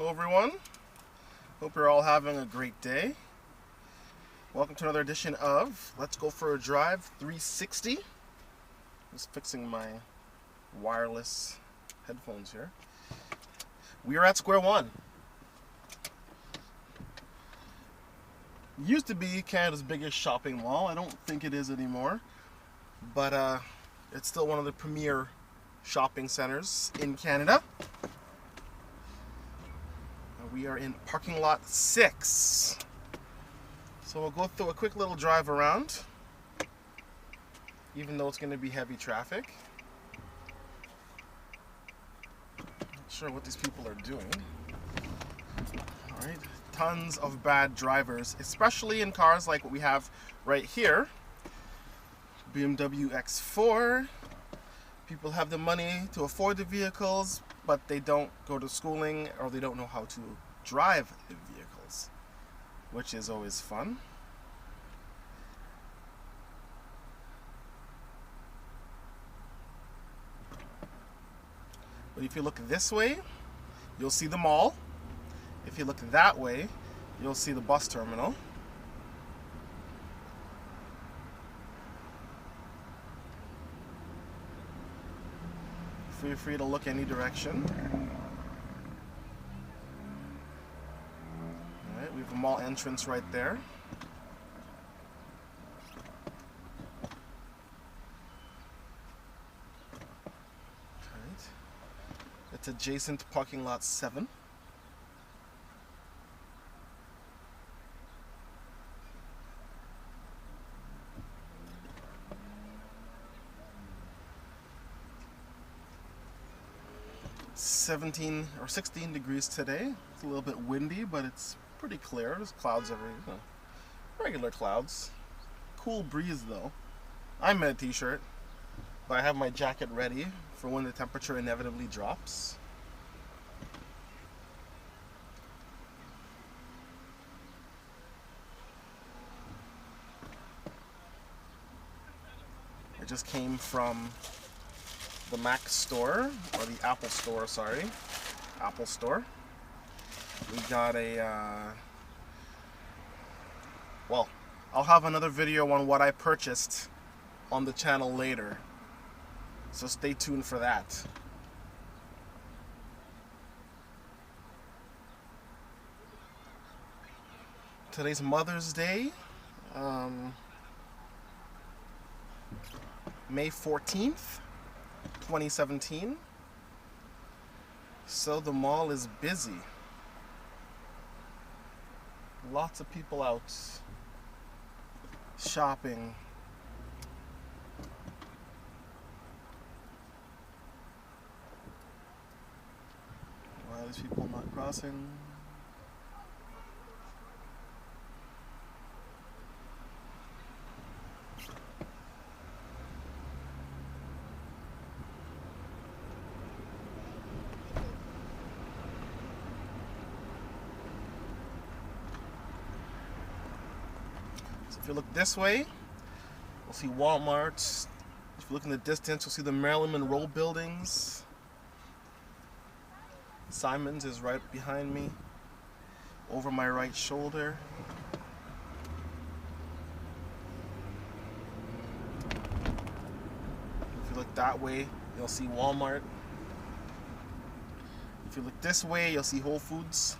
Hello everyone, hope you're all having a great day. Welcome to another edition of Let's Go for a Drive 360. Just fixing my wireless headphones here. We are at square one. Used to be Canada's biggest shopping mall. I don't think it is anymore, but it's still one of the premier shopping centers in Canada. We are in parking lot 6. So we'll go through a quick little drive around, even though it's going to be heavy traffic. Not sure what these people are doing. Alright, tons of bad drivers, especially in cars like what we have right here. BMW X4. People have the money to afford the vehicles, but they don't go to schooling or they don't know how to drive the vehicles, which is always fun. But if you look this way, you'll see the mall. If you look that way, you'll see the bus terminal. Feel free to look any direction. Alright, we have a mall entrance right there. Alright. It's adjacent to parking lot 7. It's 17 or 16 degrees today. It's a little bit windy, but it's pretty clear. There's clouds regular clouds. Cool breeze though. I'm in a t-shirt, but I have my jacket ready for when the temperature inevitably drops. I just came from the Mac store, or the Apple store, sorry. Apple store. We got well, I'll have another video on what I purchased on the channel later. So stay tuned for that. Today's Mother's Day. May 14th. 2017. So the mall is busy. Lots of people out shopping. Why are these people not crossing? If you look this way, you'll see Walmart. If you look in the distance, you'll see the Marilyn Monroe buildings. Simon's is right behind me, over my right shoulder. If you look that way, you'll see Walmart. If you look this way, you'll see Whole Foods.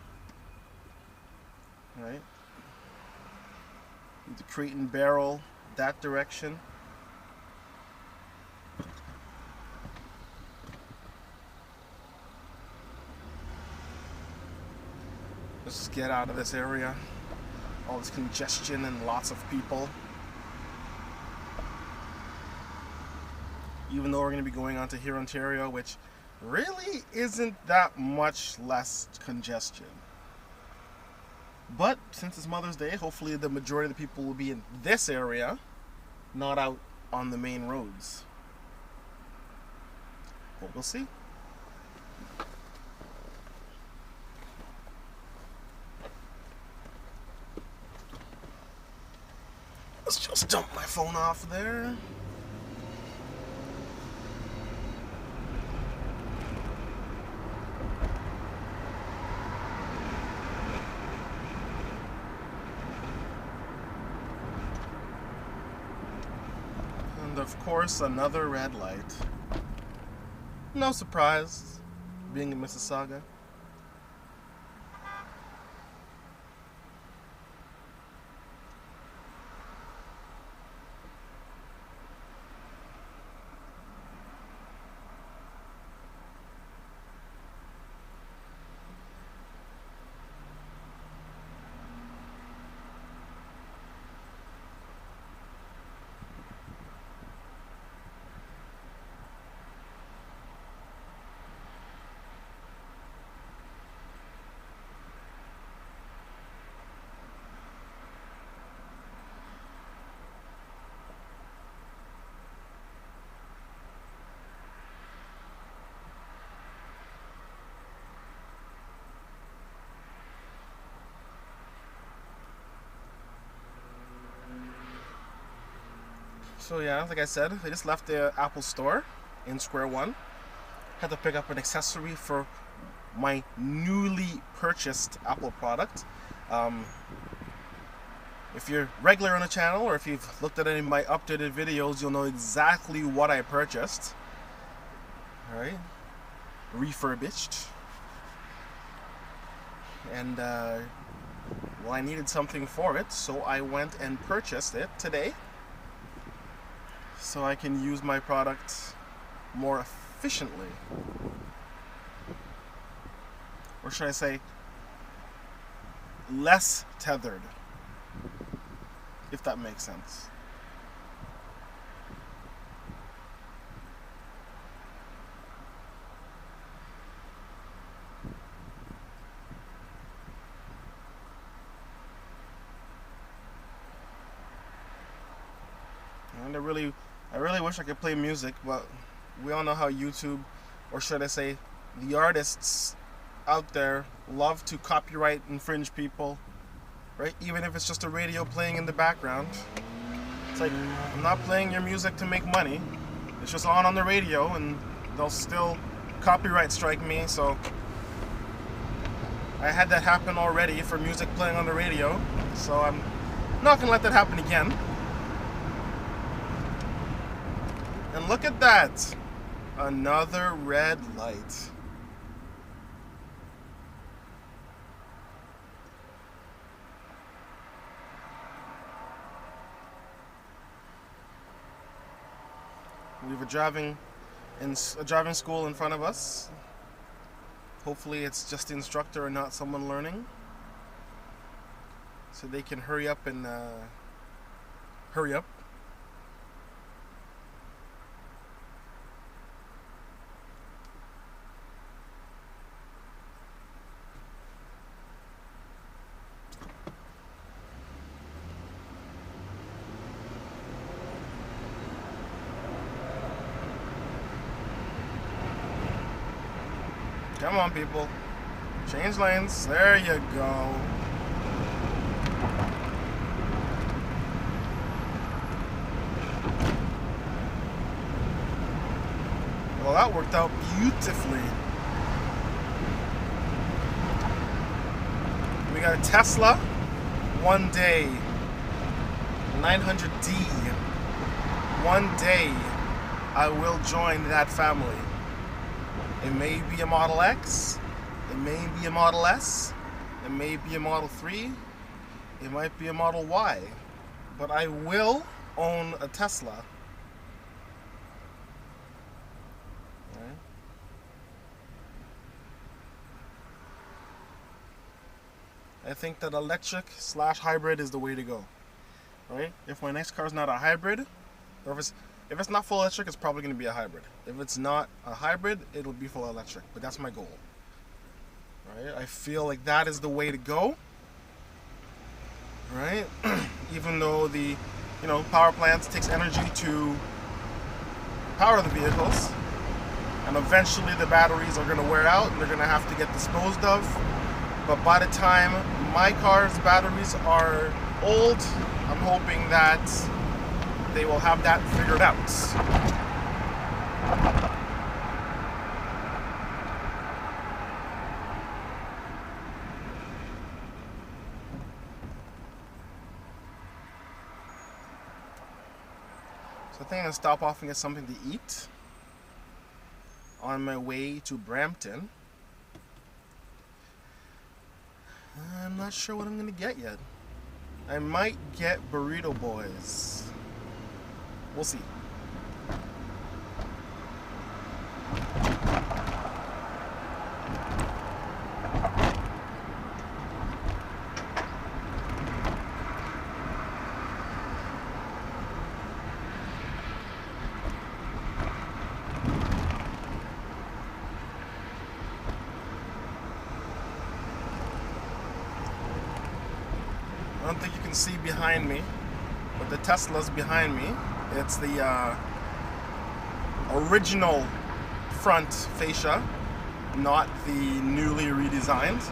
All right. The Crate and Barrel, that direction. Let's just get out of this area. All this congestion and lots of people. Even though we're going to be going on to Here, Ontario, which really isn't that much less congestion. But since it's Mother's Day, hopefully the majority of the people will be in this area, not out on the main roads. But we'll see. Let's just dump my phone off there. of course, another red light. No surprise, being in Mississauga. So yeah, like I said, I just left the Apple store in Square One. Had to pick up an accessory for my newly purchased Apple product. If you're regular on the channel, or if you've looked at any of my updated videos, you'll know exactly what I purchased. Alright, refurbished. And well, I needed something for it, so I went and purchased it today, so I can use my product more efficiently. Or should I say, less tethered, if that makes sense. And I really wish I could play music, but we all know how YouTube, or should I say, the artists out there love to copyright infringe people, right? Even if it's just a radio playing in the background. It's like, I'm not playing your music to make money. It's just on the radio, and they'll still copyright strike me, so I had that happen already for music playing on the radio, so I'm not gonna let that happen again. And look at that! Another red light. We have a driving school in front of us. Hopefully it's just the instructor and not someone learning, so they can hurry up and hurry up. Come on, people. Change lanes. There you go. Well, that worked out beautifully. We got a Tesla one day. 900D. One day I will join that family. It may be a Model X, it may be a Model S, it may be a Model 3, it might be a Model Y, but I will own a Tesla. Right? I think that electric/hybrid is the way to go. Right? If my next car is not a hybrid, or if it's not full electric, it's probably going to be a hybrid. If it's not a hybrid, it'll be full electric. But that's my goal. Right? I feel like that is the way to go. Right? Even though the power plants takes energy to power the vehicles, and eventually the batteries are going to wear out and they're going to have to get disposed of. But by the time my car's batteries are old, I'm hoping that they will have that figured out. So I think I'm gonna stop off and get something to eat on my way to Brampton. I'm not sure what I'm gonna get yet. I might get Burrito Boys. We'll see. I don't think you can see behind me, but the Tesla's behind me. It's the original front fascia, not the newly redesigned.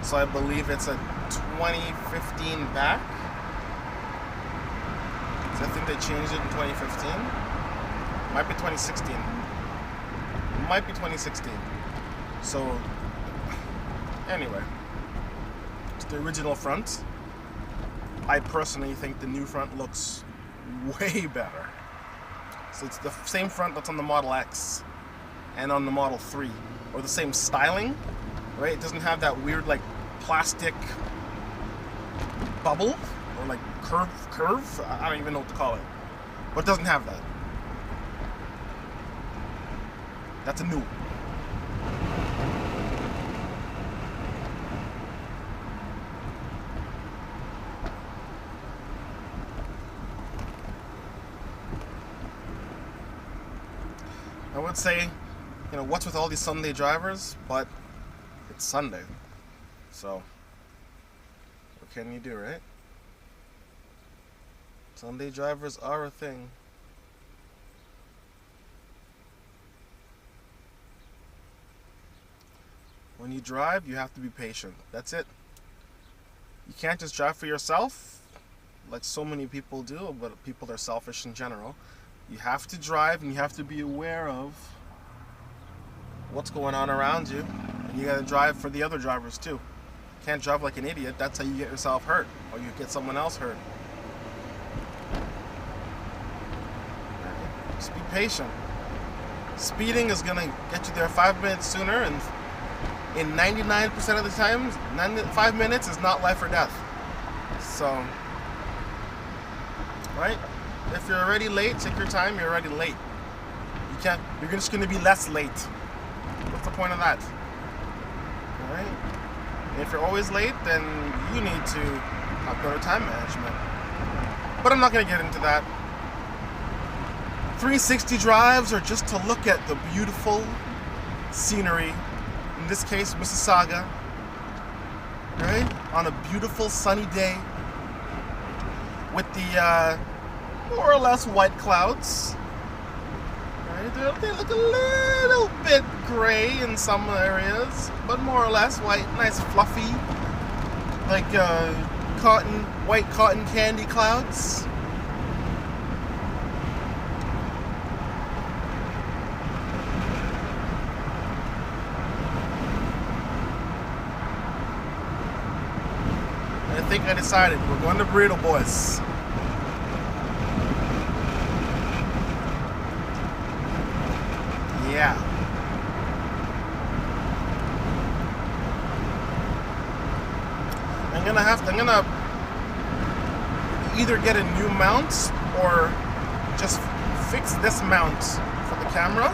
So I believe it's a 2015 back. So I think they changed it in 2015. Might be 2016. Might be 2016. So anyway, it's the original front. I personally think the new front looks way better. So it's the same front that's on the Model X and on the Model 3, or the same styling, right? It doesn't have that weird like plastic bubble or like curve. I don't even know what to call it, but it doesn't have that. That's a new. I would say, what's with all these Sunday drivers? But it's Sunday, so what can you do, right? Sunday drivers are a thing. When you drive, you have to be patient. That's it. You can't just drive for yourself, like so many people do, but people are selfish in general. You have to drive and you have to be aware of what's going on around you. And you gotta drive for the other drivers too. You can't drive like an idiot. That's how you get yourself hurt, or you get someone else hurt. Just be patient. Speeding is gonna get you there 5 minutes sooner, and in 99% of the times, 5 minutes is not life or death. So, right? If you're already late, take your time. You're already late. You're just going to be less late. What's the point of that? All right? And if you're always late, then you need to have better time management. But I'm not going to get into that. 360 drives are just to look at the beautiful scenery. In this case, Mississauga. Right? On a beautiful sunny day with the more or less white clouds. Right? They look a little bit gray in some areas, but more or less white, nice fluffy, like white cotton candy clouds. And I think I decided we're going to Burrito Boys. Yeah. I'm gonna either get a new mount or just fix this mount for the camera,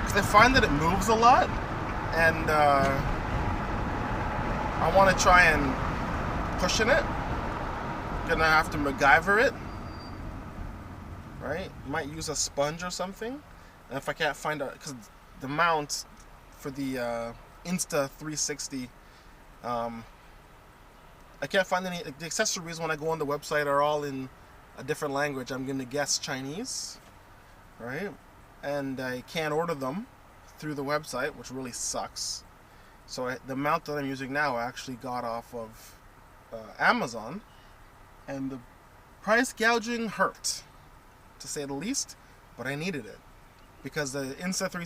because I find that it moves a lot, and I want to try and cushion it. Gonna have to MacGyver it, right? Might use a sponge or something. And if I can't find because the mount for the Insta360, I can't find any. The accessories when I go on the website are all in a different language. I'm gonna guess Chinese, right? And I can't order them through the website, which really sucks. So the mount that I'm using now I actually got off of Amazon, and the price gouging hurt, to say the least. But I needed it, because the Insta360